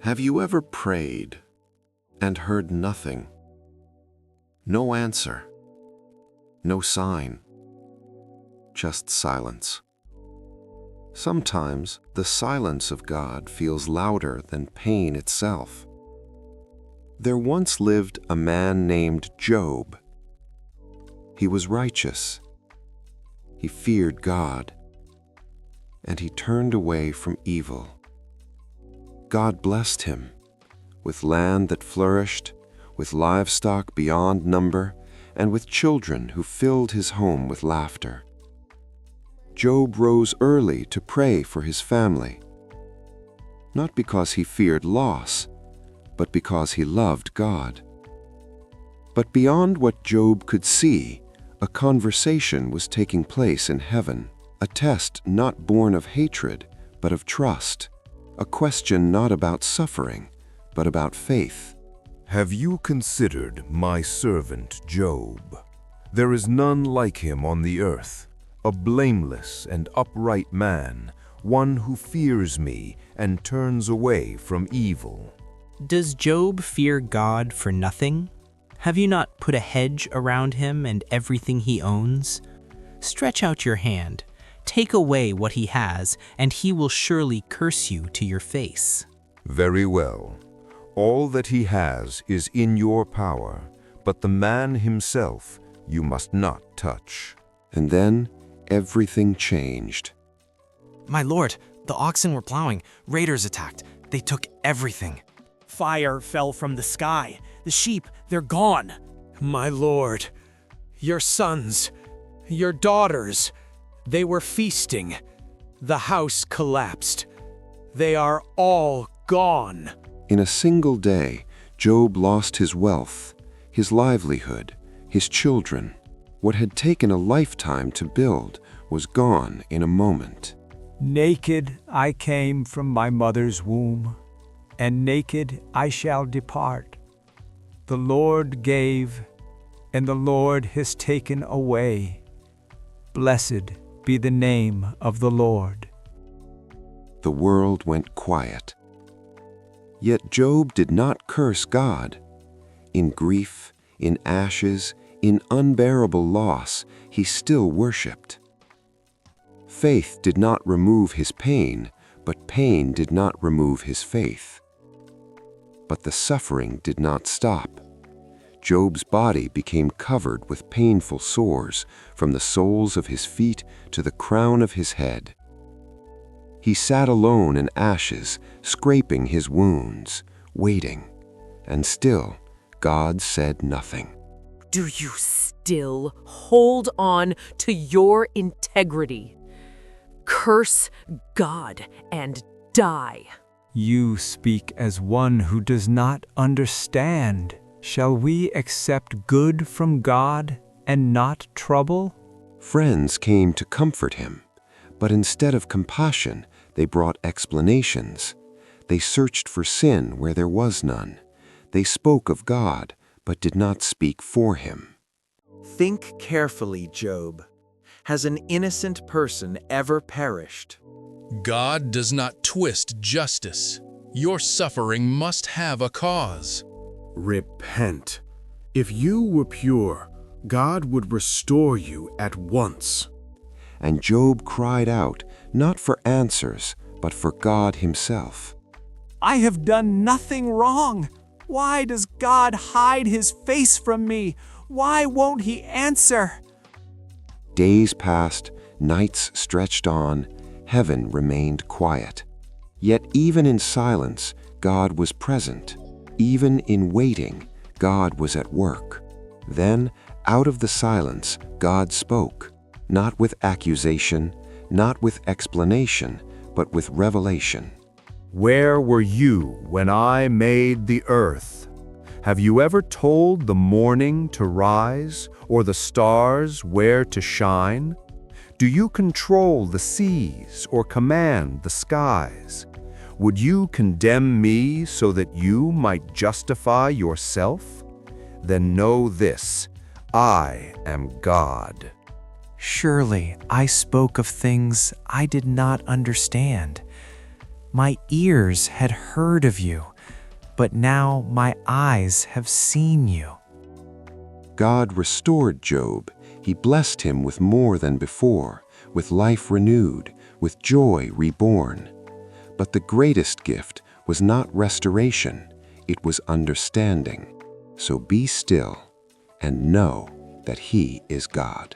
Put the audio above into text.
Have you ever prayed and heard nothing? No answer, no sign, just silence. Sometimes the silence of God feels louder than pain itself. There once lived a man named Job. He was righteous. He feared God, and he turned away from evil. God blessed him with land that flourished, with livestock beyond number, and with children who filled his home with laughter. Job rose early to pray for his family, not because he feared loss, but because he loved God. But beyond what Job could see, a conversation was taking place in heaven, a test not born of hatred, but of trust, a question not about suffering, but about faith. Have you considered my servant Job? There is none like him on the earth, a blameless and upright man, one who fears me and turns away from evil. Does Job fear God for nothing? Have you not put a hedge around him and everything he owns? Stretch out your hand, take away what he has, and he will surely curse you to your face. Very well. All that he has is in your power, but the man himself you must not touch. And then everything changed. My lord, the oxen were plowing. Raiders attacked. They took everything. Fire fell from the sky. The sheep, they're gone. My lord, your sons, your daughters, they were feasting. The house collapsed. They are all gone. In a single day, Job lost his wealth, his livelihood, his children. What had taken a lifetime to build was gone in a moment. Naked I came from my mother's womb, and naked I shall depart. The Lord gave, and the Lord has taken away. Blessed be the name of the Lord. The world went quiet. Yet Job did not curse God. In grief, in ashes, in unbearable loss, he still worshipped. Faith did not remove his pain, but pain did not remove his faith. But the suffering did not stop. Job's body became covered with painful sores from the soles of his feet to the crown of his head. He sat alone in ashes, scraping his wounds, waiting, and still God said nothing. Do you still hold on to your integrity? Curse God and die. You speak as one who does not understand. Shall we accept good from God and not trouble? Friends came to comfort him, but instead of compassion, they brought explanations. They searched for sin where there was none. They spoke of God, but did not speak for him. Think carefully, Job. Has an innocent person ever perished? God does not twist justice. Your suffering must have a cause. Repent. If you were pure, God would restore you at once. And Job cried out, not for answers, but for God himself. I have done nothing wrong. Why does God hide his face from me? Why won't he answer? Days passed, nights stretched on, heaven remained quiet. Yet even in silence, God was present. Even in waiting, God was at work. Then, out of the silence, God spoke, not with accusation, not with explanation, but with revelation. Where were you when I made the earth? Have you ever told the morning to rise, or the stars where to shine? Do you control the seas, or command the skies? Would you condemn me so that you might justify yourself? Then know this, I am God. Surely I spoke of things I did not understand. My ears had heard of you, but now my eyes have seen you. God restored Job. He blessed him with more than before, with life renewed, with joy reborn. But the greatest gift was not restoration, it was understanding. So be still and know that He is God.